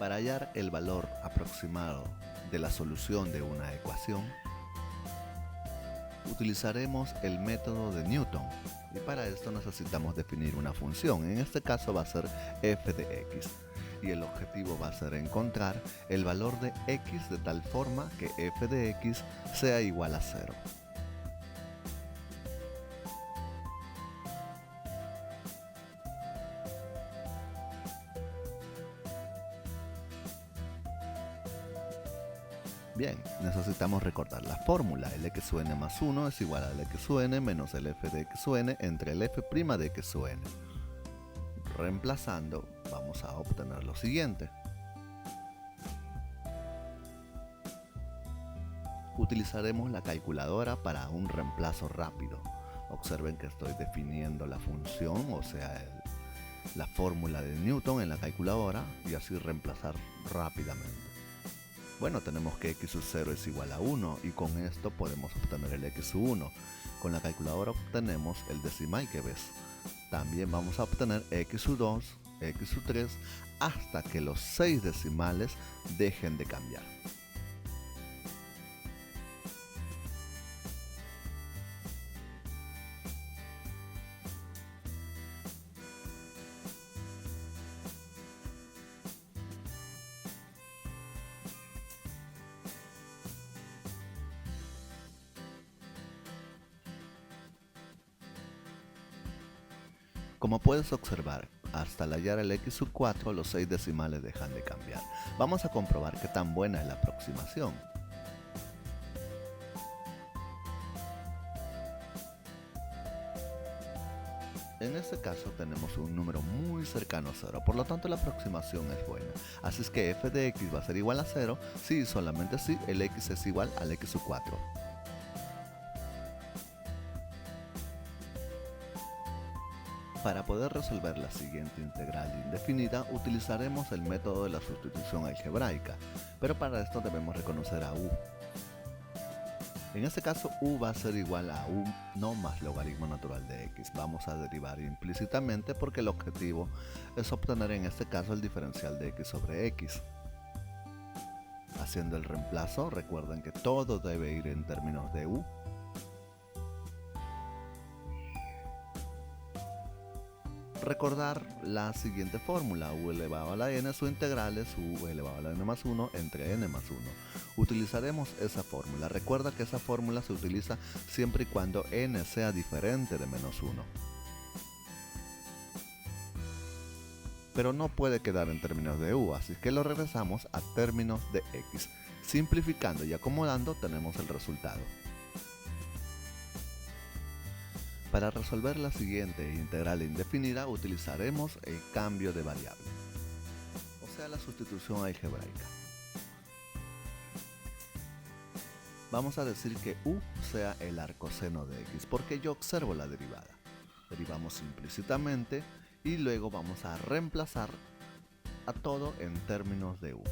Para hallar el valor aproximado de la solución de una ecuación, utilizaremos el método de Newton y para esto necesitamos definir una función. En este caso va a ser f de x y el objetivo va a ser encontrar el valor de x de tal forma que f de x sea igual a 0. Bien, necesitamos recordar la fórmula. El x sub n más 1 es igual al x sub n menos el f de x sub n entre el f' de x sub n. Reemplazando, vamos a obtener lo siguiente. Utilizaremos la calculadora para un reemplazo rápido. Observen que estoy definiendo la función, o sea, la fórmula de Newton en la calculadora y así reemplazar rápidamente. Bueno, tenemos que x sub 0 es igual a 1 y con esto podemos obtener el x sub 1. Con la calculadora obtenemos el decimal que ves. También vamos a obtener x sub 2, x sub 3, hasta que los 6 decimales dejen de cambiar. Como puedes observar, hasta hallar el x sub 4 los 6 decimales dejan de cambiar. Vamos a comprobar qué tan buena es la aproximación. En este caso tenemos un número muy cercano a 0, por lo tanto la aproximación es buena. Así es que f de x va a ser igual a 0 si y solamente si el x es igual al x sub 4. Para poder resolver la siguiente integral indefinida, utilizaremos el método de la sustitución algebraica, pero para esto debemos reconocer a u. En este caso, u va a ser igual a 1 más logaritmo natural de x. Vamos a derivar implícitamente porque el objetivo es obtener en este caso el diferencial de x sobre x. Haciendo el reemplazo, recuerden que todo debe ir en términos de u. Recordar la siguiente fórmula, u elevado a la n, su integral es u elevado a la n más 1 entre n más 1. Utilizaremos esa fórmula. Recuerda que esa fórmula se utiliza siempre y cuando n sea diferente de menos 1. Pero no puede quedar en términos de u, así que lo regresamos a términos de x. Simplificando y acomodando tenemos el resultado. Para resolver la siguiente integral indefinida utilizaremos el cambio de variable, o sea la sustitución algebraica. Vamos a decir que u sea el arcoseno de x porque yo observo la derivada. Derivamos implícitamente y luego vamos a reemplazar a todo en términos de u.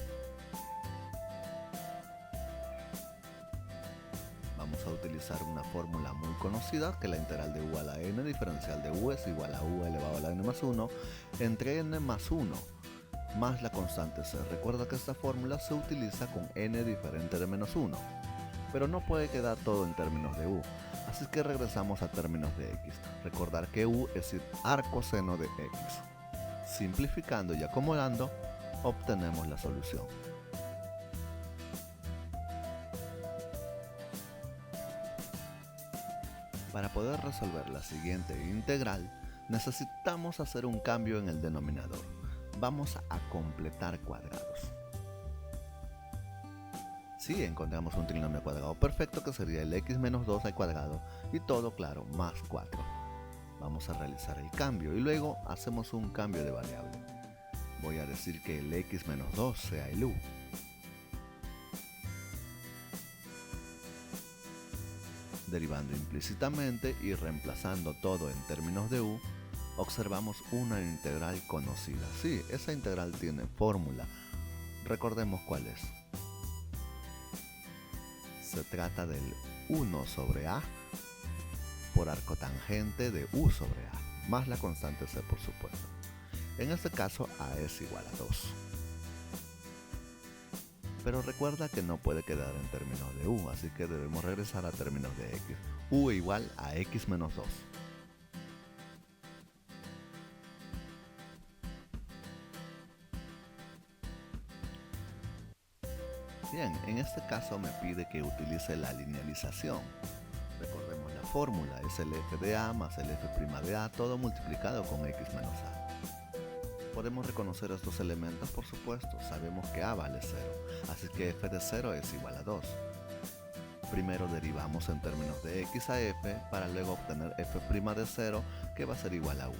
Vamos a utilizar una fórmula muy conocida, que la integral de u a la n diferencial de u es igual a u elevado a la n más 1 entre n más 1 más la constante c. Recuerda que esta fórmula se utiliza con n diferente de menos 1, pero no puede quedar todo en términos de u, así que regresamos a términos de x. Recordar que u es el arcoseno de x. Simplificando y acomodando, obtenemos la solución. Para poder resolver la siguiente integral, necesitamos hacer un cambio en el denominador. Vamos a completar cuadrados. Si encontramos un trinomio cuadrado perfecto que sería el x menos 2 al cuadrado y todo claro, más 4. Vamos a realizar el cambio y luego hacemos un cambio de variable. Voy a decir que el x menos 2 sea el u. Derivando implícitamente y reemplazando todo en términos de u, observamos una integral conocida. Sí, esa integral tiene fórmula. Recordemos cuál es. Se trata del 1 sobre a por arcotangente de u sobre a, más la constante c por supuesto. En este caso a es igual a 2. Pero recuerda que no puede quedar en términos de u, así que debemos regresar a términos de x. U igual a x menos 2. Bien, en este caso me pide que utilice la linealización. Recordemos la fórmula, es el f de a más el f' de a, todo multiplicado con x menos a. Podemos reconocer estos elementos, por supuesto, sabemos que a vale 0, así que f de 0 es igual a 2. Primero derivamos en términos de x a f para luego obtener f' de 0 que va a ser igual a 1.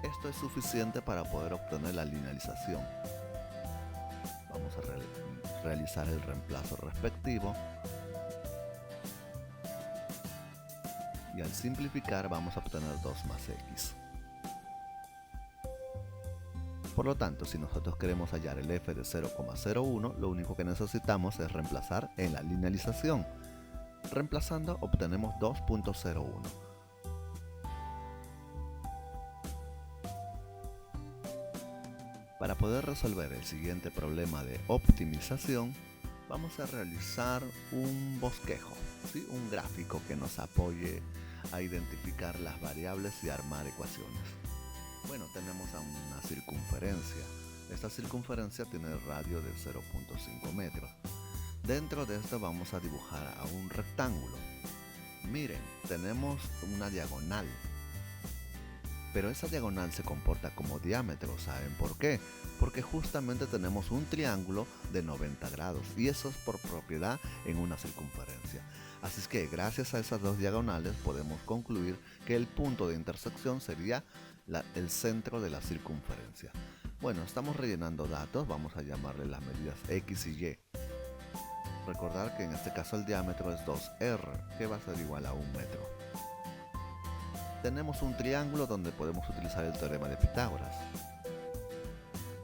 Esto es suficiente para poder obtener la linealización. Vamos a realizar el reemplazo respectivo y al simplificar vamos a obtener 2 más x. Por lo tanto, si nosotros queremos hallar el f de 0,01, lo único que necesitamos es reemplazar en la linealización. Reemplazando obtenemos 2.01. Para poder resolver el siguiente problema de optimización, vamos a realizar un bosquejo, ¿sí? Un gráfico que nos apoye a identificar las variables y armar ecuaciones. Bueno, tenemos a una circunferencia. Esta circunferencia tiene el radio de 0.5 metros. Dentro de esto vamos a dibujar a un rectángulo. Miren, tenemos una diagonal. Pero esa diagonal se comporta como diámetro, ¿saben por qué? Porque justamente tenemos un triángulo de 90 grados y eso es por propiedad en una circunferencia. Así es que gracias a esas dos diagonales podemos concluir que el punto de intersección sería el centro de la circunferencia. Bueno, estamos rellenando datos, vamos a llamarle las medidas x y y. Recordar que en este caso el diámetro es 2r, que va a ser igual a 1 metro. Tenemos un triángulo donde podemos utilizar el teorema de Pitágoras.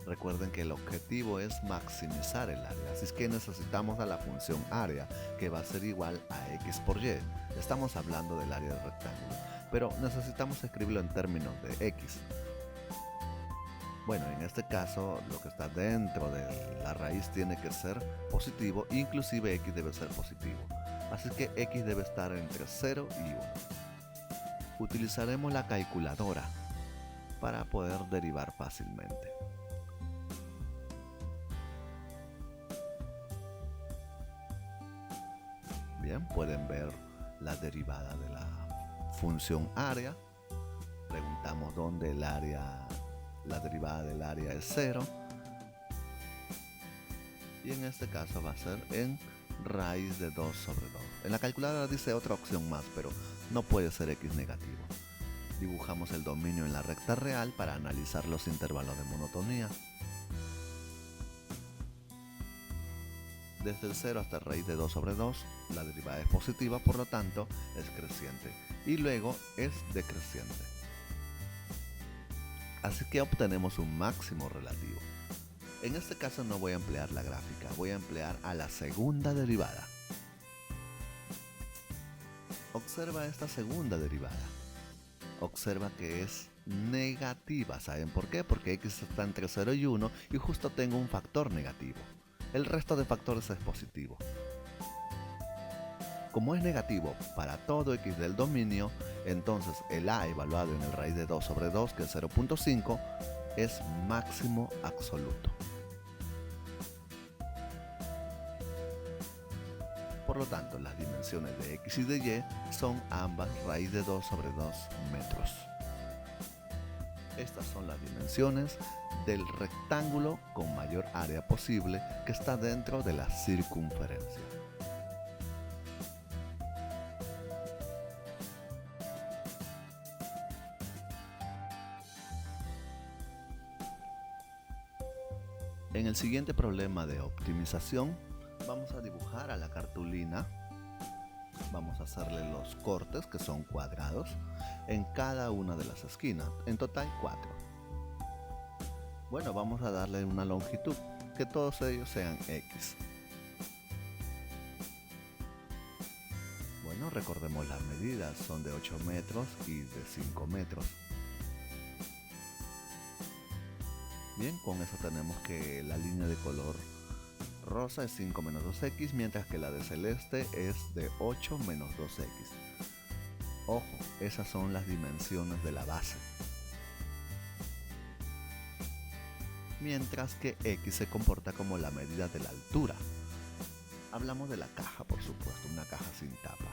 Recuerden que el objetivo es maximizar el área, así es que necesitamos a la función área, que va a ser igual a x por y. Estamos hablando del área del rectángulo, pero necesitamos escribirlo en términos de x. Bueno, en este caso lo que está dentro de la raíz tiene que ser positivo, inclusive x debe ser positivo. Así que x debe estar entre 0 y 1. Utilizaremos la calculadora para poder derivar fácilmente. Bien, pueden ver la derivada de la función área. Preguntamos dónde la derivada del área es 0. Y en este caso va a ser en raíz de 2 sobre 2. En la calculadora dice otra opción más, pero no puede ser x negativo. Dibujamos el dominio en la recta real para analizar los intervalos de monotonía. Desde el 0 hasta raíz de 2 sobre 2, la derivada es positiva, por lo tanto es creciente. Y luego es decreciente. Así que obtenemos un máximo relativo. En este caso no voy a emplear la gráfica, voy a emplear a la segunda derivada. Observa esta segunda derivada. Observa que es negativa. ¿Saben por qué? Porque x está entre 0 y 1 y justo tengo un factor negativo. El resto de factores es positivo. Como es negativo para todo x del dominio, entonces el a evaluado en el raíz de 2 sobre 2, que es 0.5, es máximo absoluto. Por lo tanto, las dimensiones de x y de y son ambas raíz de 2 sobre 2 metros. Estas son las dimensiones del rectángulo con mayor área posible que está dentro de la circunferencia. En el siguiente problema de optimización, vamos a dibujar a la cartulina. Vamos a hacerle los cortes, que son cuadrados, en cada una de las esquinas, en total 4. Bueno, vamos a darle una longitud, que todos ellos sean x. Bueno, recordemos las medidas, son de 8 metros y de 5 metros. Bien, con eso tenemos que la línea de color rosa es 5 menos 2x, mientras que la de celeste es de 8 menos 2x. Ojo, esas son las dimensiones de la base. Mientras que x se comporta como la medida de la altura. Hablamos de la caja, por supuesto, una caja sin tapa.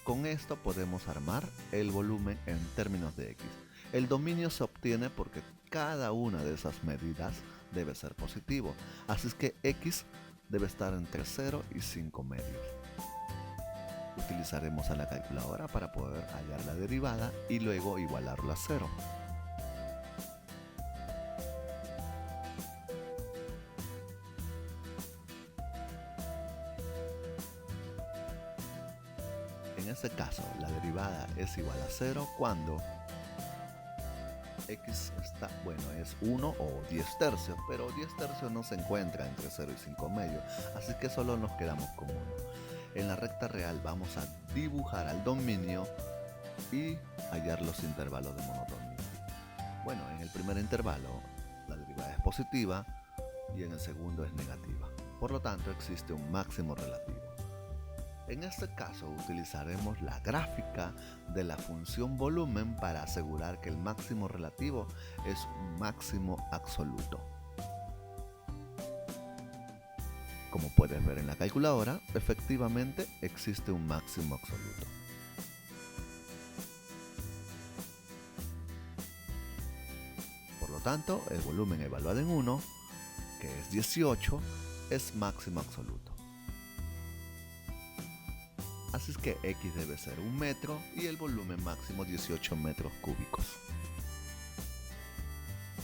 Con esto podemos armar el volumen en términos de x. El dominio se obtiene porque cada una de esas medidas debe ser positivo, así es que x debe estar entre 0 y 5 medios. Utilizaremos a la calculadora para poder hallar la derivada y luego igualarlo a 0. En este caso, la derivada es igual a 0 cuando x está, es 1 o 10 tercios, pero 10 tercios no se encuentra entre 0 y 5 medios, así que solo nos quedamos con 1. En la recta real vamos a dibujar al dominio y hallar los intervalos de monotonía. Bueno, en el primer intervalo la derivada es positiva y en el segundo es negativa, por lo tanto existe un máximo relativo. En este caso utilizaremos la gráfica de la función volumen para asegurar que el máximo relativo es un máximo absoluto. Como puedes ver en la calculadora, efectivamente existe un máximo absoluto. Por lo tanto, el volumen evaluado en 1, que es 18, es máximo absoluto. Así es que x debe ser 1 metro y el volumen máximo 18 metros cúbicos.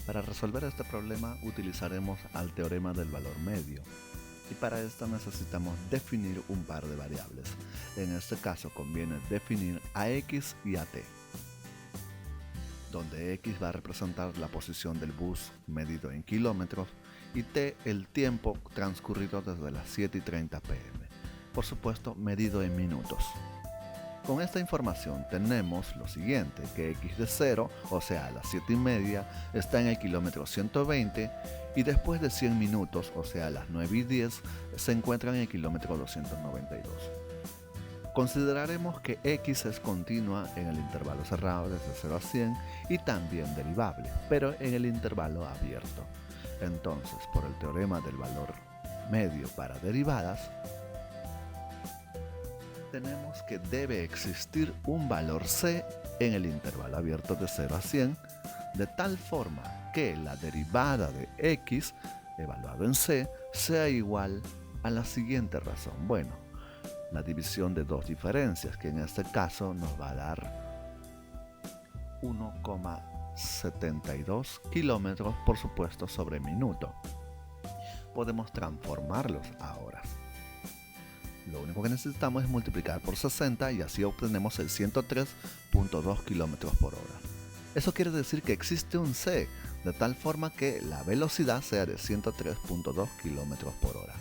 Para resolver este problema utilizaremos al teorema del valor medio y para esto necesitamos definir un par de variables. En este caso conviene definir a x y a t, donde x va a representar la posición del bus medido en kilómetros y t el tiempo transcurrido desde las 7:30 p.m. Por supuesto, medido en minutos. Con esta información tenemos lo siguiente, que x de 0, o sea a las 7:30, está en el kilómetro 120 y después de 100 minutos, o sea a las 9:10, se encuentra en el kilómetro 292. Consideraremos que x es continua en el intervalo cerrado desde 0 a 100 y también derivable, pero en el intervalo abierto. Entonces, por el teorema del valor medio para derivadas, tenemos que debe existir un valor c en el intervalo abierto de 0 a 100, de tal forma que la derivada de x, evaluado en c, sea igual a la siguiente razón. Bueno, la división de dos diferencias, que en este caso nos va a dar 1,72 kilómetros, por supuesto, sobre minuto. Podemos transformarlos a horas. Lo único que necesitamos es multiplicar por 60 y así obtenemos el 103.2 km por hora. Eso quiere decir que existe un c, de tal forma que la velocidad sea de 103.2 km por hora.